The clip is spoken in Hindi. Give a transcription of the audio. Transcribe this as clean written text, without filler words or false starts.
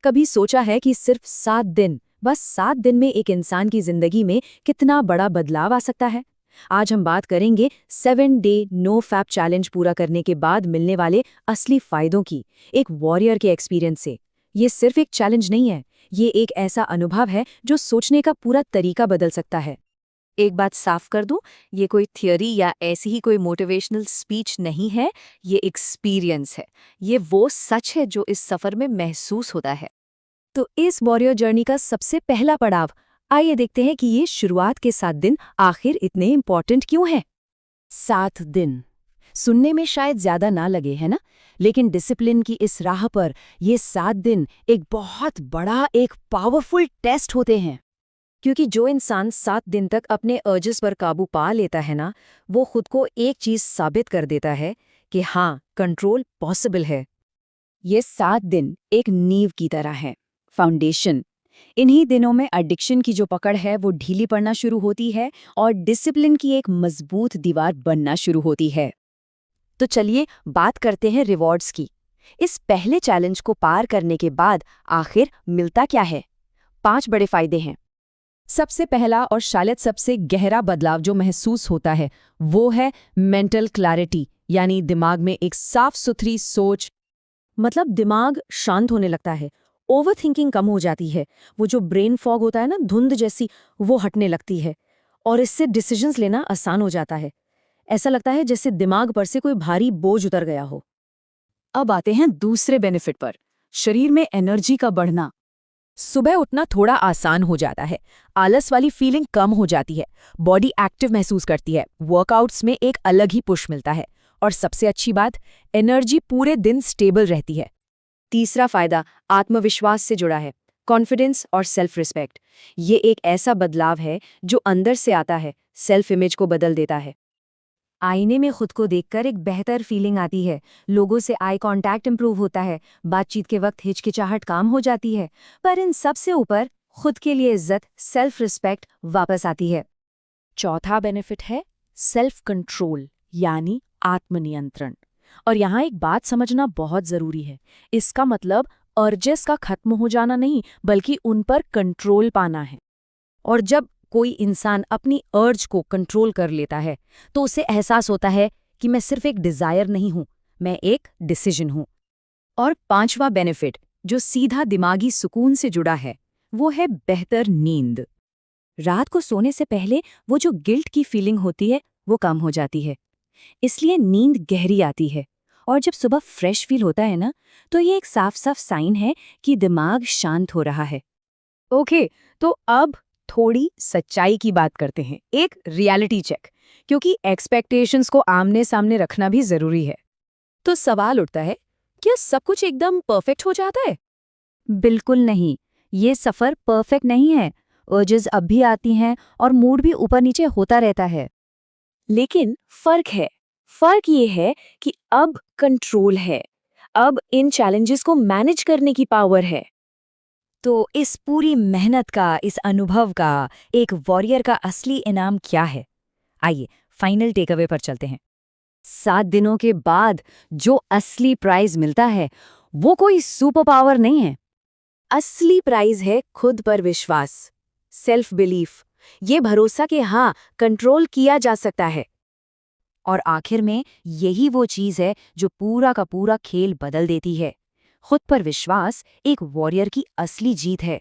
कभी सोचा है कि सिर्फ 7 दिन, बस 7 दिन में एक इंसान की जिंदगी में कितना बड़ा बदलाव आ सकता है? आज हम बात करेंगे 7 डे नो फैप चैलेंज पूरा करने के बाद मिलने वाले असली फायदों की, एक वॉरियर के एक्सपीरियंस से। ये सिर्फ एक चैलेंज नहीं है, ये एक ऐसा अनुभव है जो सोचने का पूरा तरीका बदल सकता है। एक बात साफ कर दूं, ये कोई थियोरी या ऐसी ही कोई मोटिवेशनल स्पीच नहीं है। ये एक्सपीरियंस है। ये वो सच है जो इस सफर में महसूस होता है। तो इस वॉरियर जर्नी का सबसे पहला पड़ाव, आइए देखते हैं कि ये शुरुआत के 7 दिन आखिर इतने इम्पोर्टेंट क्यों हैं। 7 दिन सुनने में शायद ज्यादा ना लगे, है ना? लेकिन डिसिप्लिन की इस राह पर ये 7 दिन एक बहुत बड़ा, एक पावरफुल टेस्ट होते हैं। क्योंकि जो इंसान 7 दिन तक अपने अर्जेस पर काबू पा लेता है ना, वो खुद को एक चीज साबित कर देता है कि हाँ, कंट्रोल पॉसिबल है। ये 7 दिन एक नींव की तरह है, फाउंडेशन। इन्हीं दिनों में एडिक्शन की जो पकड़ है वो ढीली पड़ना शुरू होती है और डिसिप्लिन की एक मजबूत दीवार बनना शुरू होती है। तो चलिए बात करते हैं रिवॉर्ड्स की। इस पहले चैलेंज को पार करने के बाद आखिर मिलता क्या है? 5 बड़े फायदे हैं। सबसे पहला और शायद सबसे गहरा बदलाव जो महसूस होता है वो है मेंटल क्लैरिटी, यानी दिमाग में एक साफ सुथरी सोच। मतलब दिमाग शांत होने लगता है, ओवर थिंकिंग कम हो जाती है, वो जो ब्रेन फॉग होता है ना, धुंध जैसी, वो हटने लगती है और इससे डिसीजंस लेना आसान हो जाता है। ऐसा लगता है जैसे दिमाग पर से कोई भारी बोझ उतर गया हो। अब आते हैं दूसरे बेनिफिट पर, शरीर में एनर्जी का बढ़ना। सुबह उठना थोड़ा आसान हो जाता है, आलस वाली फीलिंग कम हो जाती है, बॉडी एक्टिव महसूस करती है, वर्कआउट्स में एक अलग ही पुश मिलता है और सबसे अच्छी बात, एनर्जी पूरे दिन स्टेबल रहती है। तीसरा फायदा आत्मविश्वास से जुड़ा है, कॉन्फिडेंस और सेल्फ रिस्पेक्ट। ये एक ऐसा बदलाव है जो अंदर से आता है, सेल्फ इमेज को बदल देता है। आईने में खुद को देखकर एक बेहतर फीलिंग आती है, लोगों से आई कांटेक्ट इंप्रूव होता है, बातचीत के वक्त हिचकिचाहट काम हो जाती है, पर इन सबसे ऊपर खुद के लिए इज्जत, सेल्फ रिस्पेक्ट वापस आती है। चौथा बेनिफिट है सेल्फ कंट्रोल, यानी आत्मनियंत्रण। और यहाँ एक बात समझना बहुत जरूरी है, इसका मतलब अर्जेस का खत्म हो जाना नहीं, बल्कि उन पर कंट्रोल पाना है। और जब कोई इंसान अपनी अर्ज को कंट्रोल कर लेता है तो उसे एहसास होता है कि मैं सिर्फ एक डिजायर नहीं हूं, मैं एक डिसीजन हूं। और पांचवा बेनिफिट जो सीधा दिमागी सुकून से जुड़ा है वो है बेहतर नींद। रात को सोने से पहले वो जो गिल्ट की फीलिंग होती है वो कम हो जाती है, इसलिए नींद गहरी आती है। और जब सुबह फ्रेश फील होता है ना, तो ये एक साफ साफ साइन है कि दिमाग शांत हो रहा है। ओके, तो अब थोड़ी सच्चाई की बात करते हैं, एक रियलिटी चेक, क्योंकि एक्सपेक्टेशंस को आमने सामने रखना भी जरूरी है। तो सवाल उठता है, क्या सब कुछ एकदम परफेक्ट हो जाता है? बिल्कुल नहीं, ये सफर परफेक्ट नहीं है। अर्जेस अब भी आती हैं और मूड भी ऊपर नीचे होता रहता है। लेकिन फर्क है, फर्क ये है कि अब कंट्रोल है, अब इन चैलेंजेस को मैनेज करने की पावर है। तो इस पूरी मेहनत का, इस अनुभव का, एक वॉरियर का असली इनाम क्या है? आइए फाइनल टेकअवे पर चलते हैं। 7 दिनों के बाद जो असली प्राइज मिलता है वो कोई सुपर पावर नहीं है। असली प्राइज है खुद पर विश्वास, सेल्फ बिलीफ, ये भरोसा कि हाँ, कंट्रोल किया जा सकता है। और आखिर में यही वो चीज है जो पूरा का पूरा खेल बदल देती है। खुद पर विश्वास एक वॉरियर की असली जीत है।